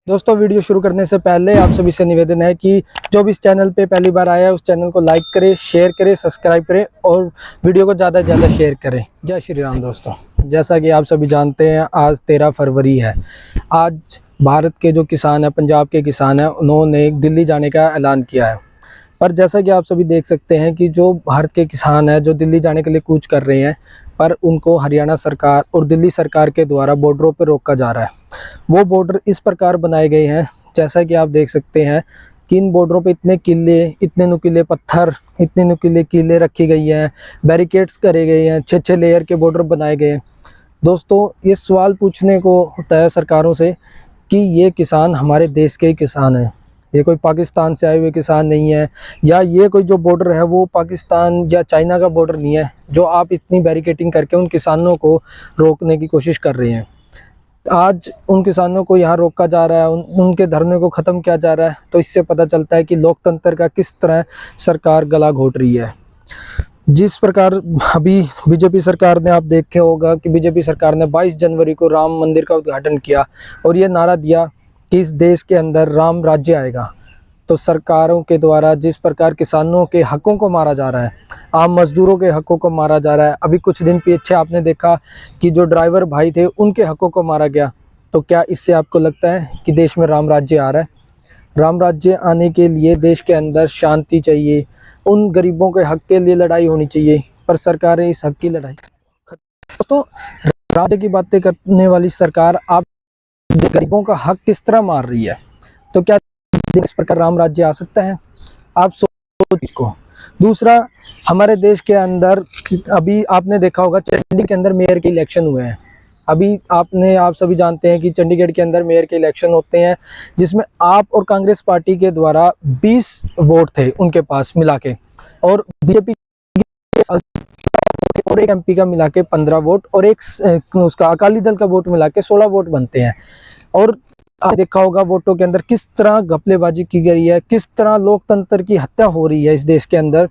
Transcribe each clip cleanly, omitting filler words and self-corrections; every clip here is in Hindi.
दोस्तों, वीडियो शुरू करने से पहले आप सभी से निवेदन है कि जो भी इस चैनल पे पहली बार आया है उस चैनल को लाइक करें, शेयर करें, सब्सक्राइब करें और वीडियो को ज़्यादा से ज़्यादा शेयर करें। जय श्री राम। दोस्तों, जैसा कि आप सभी जानते हैं, आज 13 फरवरी है। आज भारत के जो किसान हैं, पंजाब के किसान हैं, उन्होंने दिल्ली जाने का ऐलान किया है। पर जैसा कि आप सभी देख सकते हैं कि जो भारत के किसान हैं जो दिल्ली जाने के लिए कूच कर रहे हैं, पर उनको हरियाणा सरकार और दिल्ली सरकार के द्वारा बॉर्डरों पर रोका जा रहा है। वो बॉर्डर इस प्रकार बनाए गए हैं, जैसा कि आप देख सकते हैं कि इन बॉर्डरों पे इतने किले, इतने नुकीले पत्थर, इतने नुकीले किले रखी गई हैं, बैरिकेड्स करे गए हैं, 6-6 लेयर के बॉर्डर बनाए गए हैं। दोस्तों, ये सवाल पूछने को होता है सरकारों से कि ये किसान हमारे देश के ही किसान हैं, ये कोई पाकिस्तान से आए हुए किसान नहीं है, या ये कोई जो बॉर्डर है वो पाकिस्तान या चाइना का बॉर्डर नहीं है जो आप इतनी बैरिकेडिंग करके उन किसानों को रोकने की कोशिश कर रहे हैं। आज उन किसानों को यहाँ रोका जा रहा है, उनके धरने को ख़त्म किया जा रहा है। तो इससे पता चलता है कि लोकतंत्र का किस तरह सरकार गला घोट रही है। जिस प्रकार अभी बीजेपी सरकार ने, आप देखे होगा कि बीजेपी सरकार ने 22 जनवरी को राम मंदिर का उद्घाटन किया और ये नारा दिया कि इस देश के अंदर राम राज्य आएगा। तो सरकारों के द्वारा जिस प्रकार किसानों के हकों को मारा जा रहा है, आम मजदूरों के हकों को मारा जा रहा है, अभी कुछ दिन पीछे आपने देखा कि जो ड्राइवर भाई थे उनके हकों को मारा गया। तो क्या इससे आपको लगता है कि देश में राम राज्य आ रहा है? राम राज्य आने के लिए देश के अंदर शांति चाहिए, उन गरीबों के हक के लिए लड़ाई होनी चाहिए, पर सरकारें इस हक की लड़ाई। दोस्तों, राज्य की बातें करने वाली सरकार आप गरीबों का हक किस तरह मार रही है? तो क्या इस प्रकार राम राज्य आ सकता है? आप सोचो इसको। दूसरा, हमारे देश के अंदर अभी आपने देखा होगा चंडीगढ़ के अंदर मेयर के इलेक्शन हुए हैं। अभी आप सभी जानते हैं कि चंडीगढ़ के अंदर मेयर के इलेक्शन होते हैं, जिसमें आप और कांग्रेस पार्टी के द्वारा 20 वोट थे उनके पास मिला के, और बीजेपी और एक एमपी का मिला के 15 वोट और एक उसका अकाली दल का वोट मिला के 16 वोट बनते हैं। और आपने देखा होगा वोटों के अंदर किस तरह घपलेबाजी की गई है, किस तरह लोकतंत्र की हत्या हो रही है इस देश के अंदर,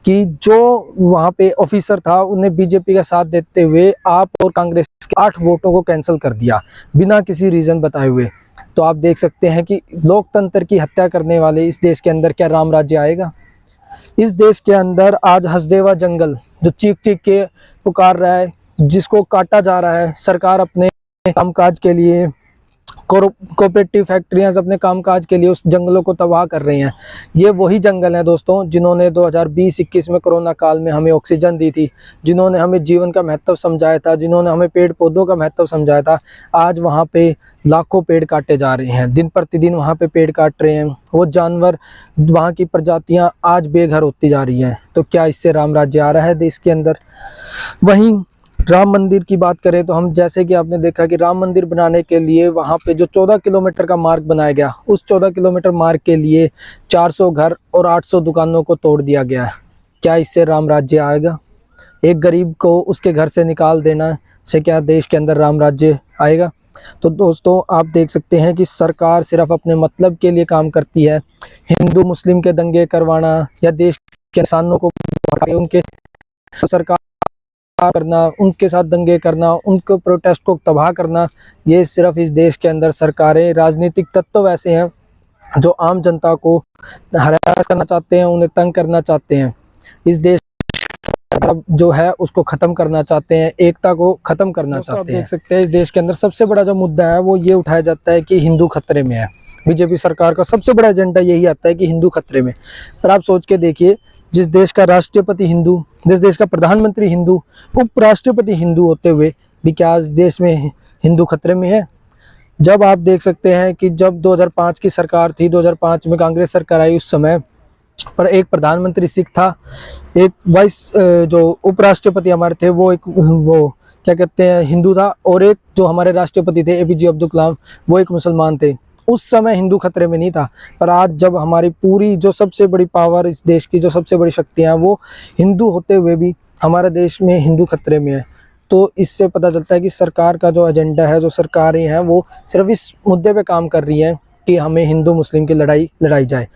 कि जो वहाँ पे ऑफिसर था उन्हें बीजेपी का साथ देते हुए आप और कांग्रेस के 8 वोटों को कैंसिल कर दिया बिना किसी रीज़न बताए हुए। तो आप देख सकते हैं कि लोकतंत्र की हत्या करने वाले इस देश के अंदर क्या राम राज्य आएगा? इस देश के अंदर आज हसदेवा जंगल जो चीख चीख के पुकार रहा है, जिसको काटा जा रहा है, सरकार अपने कामकाज के लिए, कोऑपरेटिव फैक्ट्रियां अपने कामकाज के लिए उस जंगलों को तबाह कर रही हैं। ये वही जंगल हैं दोस्तों जिन्होंने 2020-21 में कोरोना काल में हमें ऑक्सीजन दी थी, जिन्होंने हमें जीवन का महत्व समझाया था, जिन्होंने हमें पेड़ पौधों का महत्व समझाया था। आज वहाँ पे लाखों पेड़ काटे जा रहे हैं, दिन प्रतिदिन वहाँ पे पेड़ काट रहे हैं। वो जानवर, वहाँ की प्रजातियाँ आज बेघर होती जा रही हैं। तो क्या इससे राम राज्य आ रहा है देश के अंदर? वहीं राम मंदिर की बात करें तो हम, जैसे कि आपने देखा कि राम मंदिर बनाने के लिए वहाँ पे जो 14 किलोमीटर का मार्ग बनाया गया, उस 14 किलोमीटर मार्ग के लिए 400 घर और 800 दुकानों को तोड़ दिया गया है। क्या इससे राम राज्य आएगा? एक गरीब को उसके घर से निकाल देना से क्या देश के अंदर राम राज्य आएगा? तो दोस्तों, आप देख सकते हैं कि सरकार सिर्फ अपने मतलब के लिए काम करती है। हिंदू मुस्लिम के दंगे करवाना या देश के किसानों को उनके सरकार करना, उनके साथ दंगे करना, उनको प्रोटेस्ट को तबाह करना, ये सिर्फ इस देश के अंदर सरकारें, राजनीतिक तत्व ऐसे हैं जो आम जनता को हरास करना चाहते हैं, उन्हें तंग करना चाहते हैं। इस देश जो है उसको ख़त्म करना चाहते हैं, एकता को ख़त्म करना चाहते हैं। देख सकते हैं इस देश के अंदर सबसे बड़ा जो मुद्दा है वो ये उठाया जाता है कि हिंदू खतरे में है। बीजेपी सरकार का सबसे बड़ा एजेंडा यही आता है कि हिंदू खतरे में। पर आप सोच के देखिए, जिस देश का राष्ट्रपति हिंदू, जिस देश का प्रधानमंत्री हिंदू, उपराष्ट्रपति हिंदू होते हुए भी क्या इस देश में हिंदू खतरे में है? जब आप देख सकते हैं कि जब 2005 की सरकार थी, 2005 में कांग्रेस सरकार आई, उस समय पर एक प्रधानमंत्री सिख था, एक जो उपराष्ट्रपति हमारे थे वो क्या कहते हैं हिंदू था, और एक जो हमारे राष्ट्रपति थे एपीजे अब्दुल कलाम, वो एक मुसलमान थे। उस समय हिंदू खतरे में नहीं था। पर आज जब हमारी पूरी जो सबसे बड़ी पावर, इस देश की जो सबसे बड़ी शक्तियाँ, वो हिंदू होते हुए भी हमारे देश में हिंदू खतरे में है। तो इससे पता चलता है कि सरकार का जो एजेंडा है, जो सरकारें हैं, वो सिर्फ इस मुद्दे पे काम कर रही हैं कि हमें हिंदू मुस्लिम की लड़ाई लड़ाई जाए।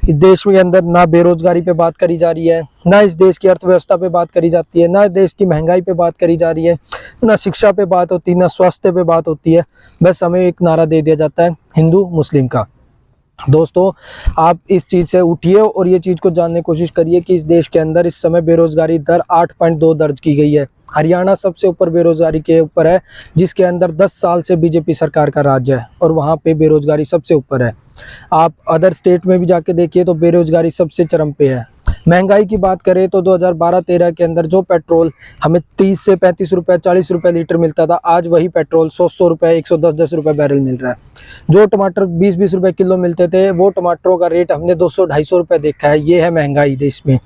इस देश के अंदर ना बेरोजगारी पे बात करी जा रही है, ना इस देश की अर्थव्यवस्था पे बात करी जाती है, ना देश की महंगाई पे बात करी जा रही है, ना शिक्षा पे बात होती है, ना स्वास्थ्य पे बात होती है। बस हमें एक नारा दे दिया जाता है हिंदू मुस्लिम का। दोस्तों, आप इस चीज़ से उठिए और ये चीज़ को जानने की कोशिश करिए कि इस देश के अंदर इस समय बेरोजगारी दर 8.2 दर्ज की गई है। हरियाणा सबसे ऊपर बेरोजगारी के ऊपर है, जिसके अंदर 10 साल से बीजेपी सरकार का राज है और वहाँ पे बेरोजगारी सबसे ऊपर है। आप अदर स्टेट में भी जाके देखिए तो बेरोजगारी सबसे चरम पे है। महंगाई की बात करें तो 2012-13 के अंदर जो पेट्रोल हमें 30 से 35 रुपये 40 रुपये लीटर मिलता था, आज वही पेट्रोल 100 रुपये 110 रुपये बैरल मिल रहा है। जो टमाटर 20 रुपये किलो मिलते थे, वो टमाटरों का रेट हमने 200-250 रुपये देखा है। ये है महंगाई देश में।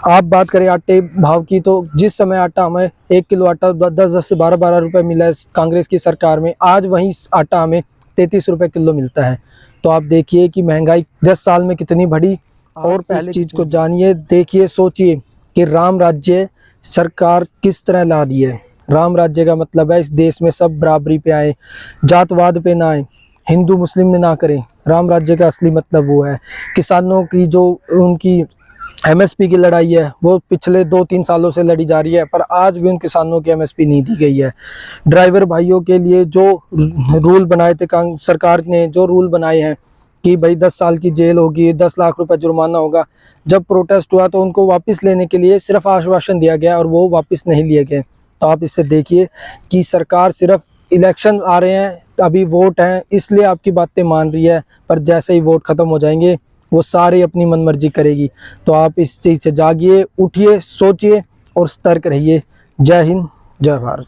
आप बात करें आटे भाव की, तो जिस समय आटा हमें 1 किलो आटा 10 से 12 रुपये मिला है कांग्रेस की सरकार में, आज वही आटा हमें 33 रुपये किलो मिलता है। तो आप देखिए कि महंगाई 10 साल में कितनी बढ़ी। और पहले चीज़ को जानिए, देखिए, सोचिए कि राम राज्य सरकार किस तरह ला रही है। राम राज्य का मतलब है इस देश में सब बराबरी पे आए, जातवाद पे ना आए, हिंदू मुस्लिम में ना करें। राम राज्य का असली मतलब वो है। किसानों की जो उनकी एमएसपी की लड़ाई है, वो पिछले 2-3 सालों से लड़ी जा रही है, पर आज भी उन किसानों की एमएसपी नहीं दी गई है। ड्राइवर भाइयों के लिए जो रूल बनाए थे, सरकार ने जो रूल बनाए हैं कि भाई 10 साल की जेल होगी, 10 लाख रुपए जुर्माना होगा, जब प्रोटेस्ट हुआ तो उनको वापस लेने के लिए सिर्फ आश्वासन दिया गया और वो वापस नहीं लिए गए। तो आप इससे देखिए कि सरकार सिर्फ इलेक्शन आ रहे हैं, अभी वोट हैं, इसलिए आपकी बातें मान रही है, पर जैसे ही वोट ख़त्म हो जाएंगे वो सारे अपनी मनमर्जी करेगी। तो आप इस चीज़ से जागिए, उठिए, सोचिए और सतर्क रहिए। जय हिंद, जय भारत।